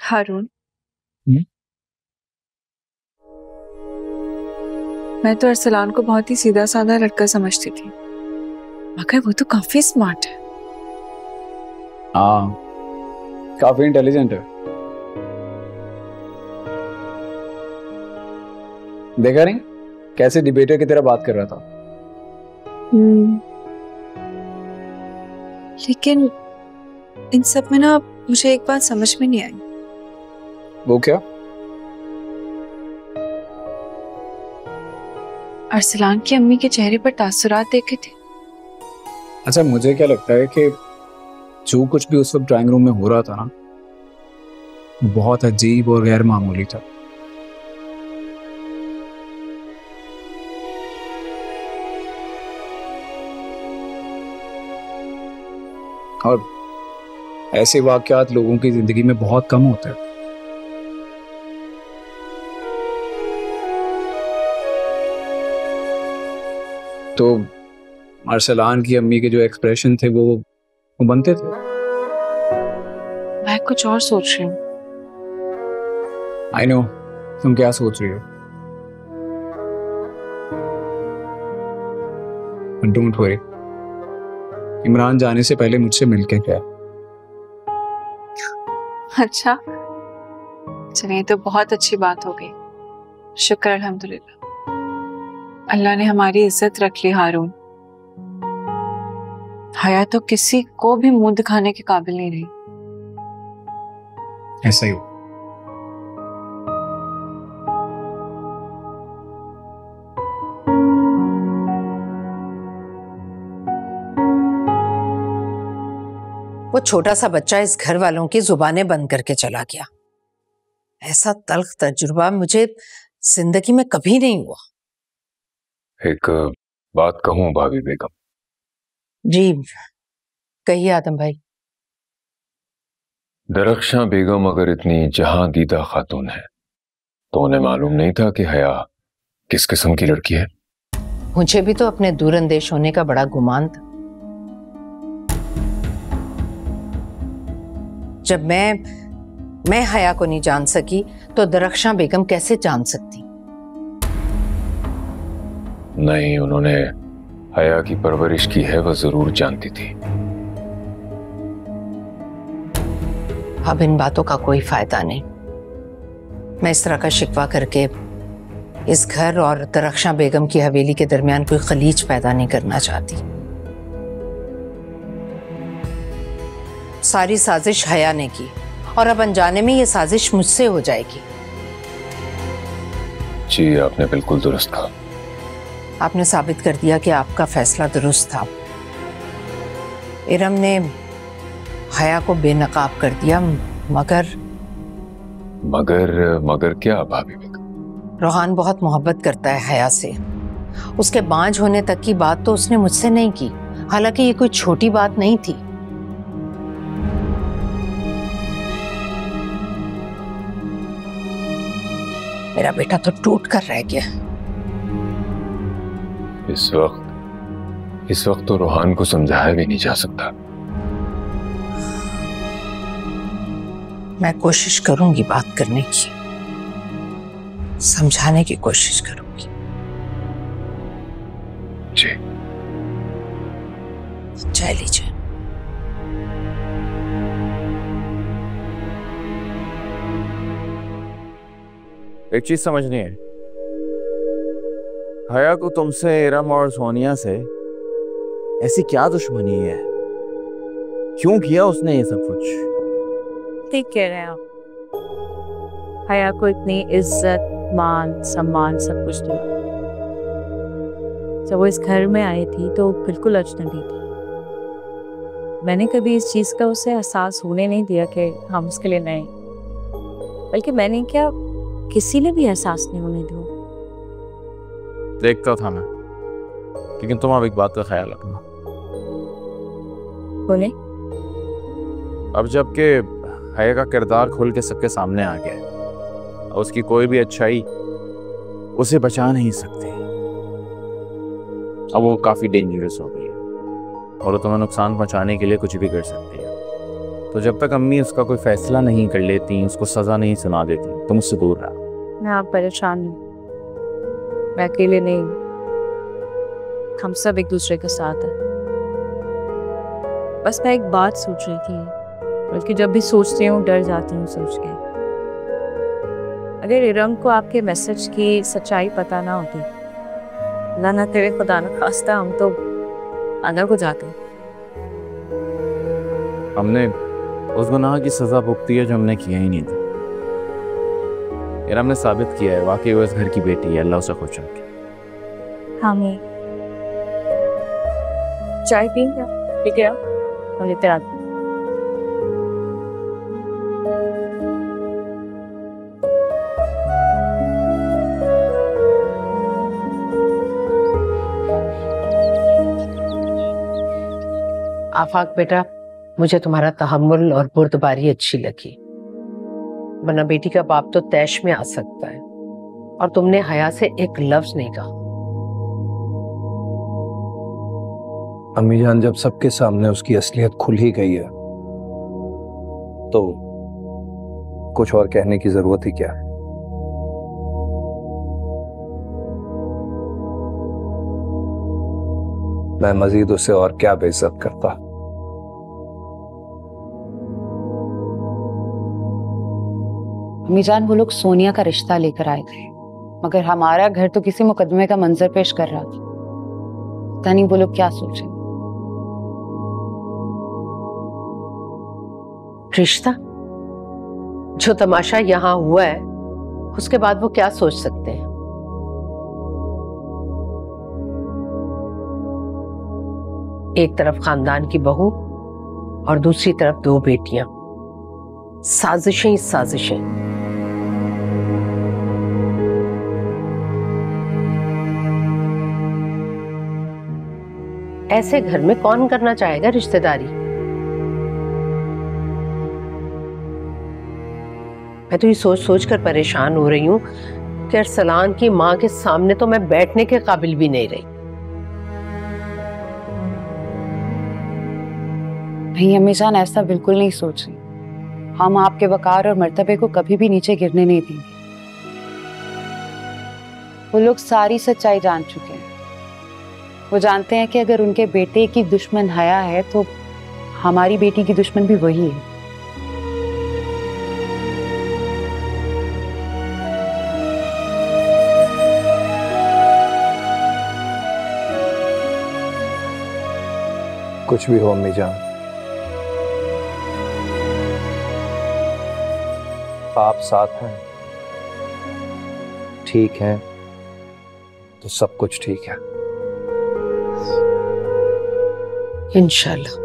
हारून, हम्म? मैं तो अरसलान को बहुत ही सीधा साधा लड़का समझती थी, मगर वो तो काफी स्मार्ट है। हाँ, काफी इंटेलिजेंट है। देखा नहीं कैसे डिबेटर की तरह बात कर रहा था। लेकिन इन सब में ना मुझे एक बात समझ में नहीं आई। वो क्या? अरसलान की अम्मी के चेहरे पर तासुरात देखे थे। अच्छा, मुझे क्या लगता है कि जो कुछ भी उस वक्त ड्राइंग रूम में हो रहा था ना, बहुत अजीब और गैर मामूली था। और ऐसे वाकयात लोगों की जिंदगी में बहुत कम होते हैं। तो अरसलान की अम्मी के जो एक्सप्रेशन थे वो बनते थे। मैं कुछ और सोच रही हूँ। आई नो तुम क्या सोच रही हो। डोंट वरी, इमरान जाने से पहले मुझसे मिलके गया। अच्छा, चलिए तो बहुत अच्छी बात हो गई। शुक्र अल्हम्दुलिल्लाह, अल्लाह ने हमारी इज्जत रख ली। हारून, हया तो किसी को भी मुंह दिखाने के काबिल नहीं रही। ऐसा ही हो। वो छोटा सा बच्चा इस घर वालों की जुबानें बंद करके चला गया। ऐसा तल्ख तजुर्बा मुझे जिंदगी में कभी नहीं हुआ। एक बात कहूं भाभी बेगम? जी कहिए आदम भाई। दरख्शां बेगम अगर इतनी जहां दीदा खातून है तो उन्हें मालूम नहीं था कि हया किस किस्म की लड़की है? मुझे भी तो अपने दूरंदेश होने का बड़ा गुमान था। जब मैं हया को नहीं जान सकी तो दरख्शां बेगम कैसे जान सकती? नहीं, उन्होंने हया की परवरिश की है, वह जरूर जानती थी। अब इन बातों का कोई फायदा नहीं। मैं इस तरह का शिकवा करके इस घर और दरख्शां बेगम की हवेली के दरमियान कोई खलीज पैदा नहीं करना चाहती। सारी साजिश हया ने की और अब अनजाने में ये साजिश मुझसे हो जाएगी। जी आपने बिल्कुल दुरुस्त कहा। आपने साबित कर दिया कि आपका फैसला दुरुस्त था। इरम ने हया को बेनकाब कर दिया, मगर मगर क्या भाभी बेगम? रोहान बहुत मोहब्बत करता है हया से। उसके बांझ होने तक की बात तो उसने मुझसे नहीं की, हालांकि ये कोई छोटी बात नहीं थी। मेरा बेटा तो टूट कर रह गया। इस वक्त तो रोहान को समझाया भी नहीं जा सकता। मैं कोशिश करूंगी बात करने की, समझाने की कोशिश करूंगी। जी चाय लीजिए। एक चीज समझनी है, हया को तुमसे, इरम और सोनिया से ऐसी क्या दुश्मनी है? क्यों किया उसने ये सब कुछ? ठीक कह रहे हैं आप। हया को इतनी इज्जत, मान, सम्मान सब कुछ दिया। जब वो इस घर में आई थी तो बिल्कुल अजनबी थी। मैंने कभी इस चीज का उसे एहसास होने नहीं दिया कि हम उसके लिए नए, बल्कि मैंने क्या किसी ने भी एहसास नहीं होने दिया। देखता था मैं, लेकिन तुम अब एक बात का ख्याल रखना। बोले? अब जबकि हया का किरदार खुल के सबके सामने आ गया है और उसकी कोई भी अच्छाई उसे बचा नहीं सकती। अब वो काफी डेंजरस हो गई है और वो तुम्हें नुकसान पहुंचाने के लिए कुछ भी कर सकती है। तो जब तक अम्मी उसका कोई फैसला नहीं कर लेती, उसको सजा नहीं सुना देती, तो मुझसे दूर रहा। मैं आप परेशान नहीं, मैं अकेले नहीं, हम सब एक दूसरे के साथ हैं। बस मैं एक बात सोच रही थी, बल्कि जब भी सोचती हूँ डर जाती हूँ सोच के। अगर इरम को आपके मैसेज की सच्चाई पता ना होती, अल्लाह ना करे खुदा ना खास्ता, हम तो अंदर को जाते। हमने उस गुनाह की सजा भुगती है जो हमने किया ही नहीं था। इरम ने साबित किया है वाकई वो इस घर की बेटी है, अल्लाह उसे खुश रखे। हाँ मैं चाय पीएंगे, ठीक है हम लेते आते। आफाक बेटा, मुझे तुम्हारा तहम्मुल और बुर्दबारी अच्छी लगी, वरना बेटी का बाप तो तैश में आ सकता है, और तुमने हया से एक लफ्ज नहीं कहा। अम्मी जान, जब सबके सामने उसकी असलियत खुल ही गई है तो कुछ और कहने की जरूरत ही क्या है। मैं मजीद उसे और क्या बेइज्जत करता। अम्मीजान, वो लोग सोनिया का रिश्ता लेकर आए थे, मगर हमारा घर तो किसी मुकदमे का मंजर पेश कर रहा था। पता नहीं वो लोग क्या सोचें। रिश्ता? जो तमाशा यहाँ हुआ है उसके बाद वो क्या सोच सकते हैं। एक तरफ खानदान की बहू और दूसरी तरफ दो बेटियां, साजिशें ही साजिशें। ऐसे घर में कौन करना चाहेगा रिश्तेदारी। मैं तो ये सोच सोच कर परेशान हो रही हूं कि अरसलान की मां के सामने तो मैं बैठने के काबिल भी नहीं रही। नहीं अम्मीजान, ऐसा बिल्कुल नहीं सोच रही। हम आपके वकार और मर्तबे को कभी भी नीचे गिरने नहीं देंगे। वो लोग सारी सच्चाई जान चुके हैं। वो जानते हैं कि अगर उनके बेटे की दुश्मन हया है तो हमारी बेटी की दुश्मन भी वही है। कुछ भी हो अम्मी जान, आप साथ हैं, ठीक हैं, तो सब कुछ ठीक है इंशाल्लाह।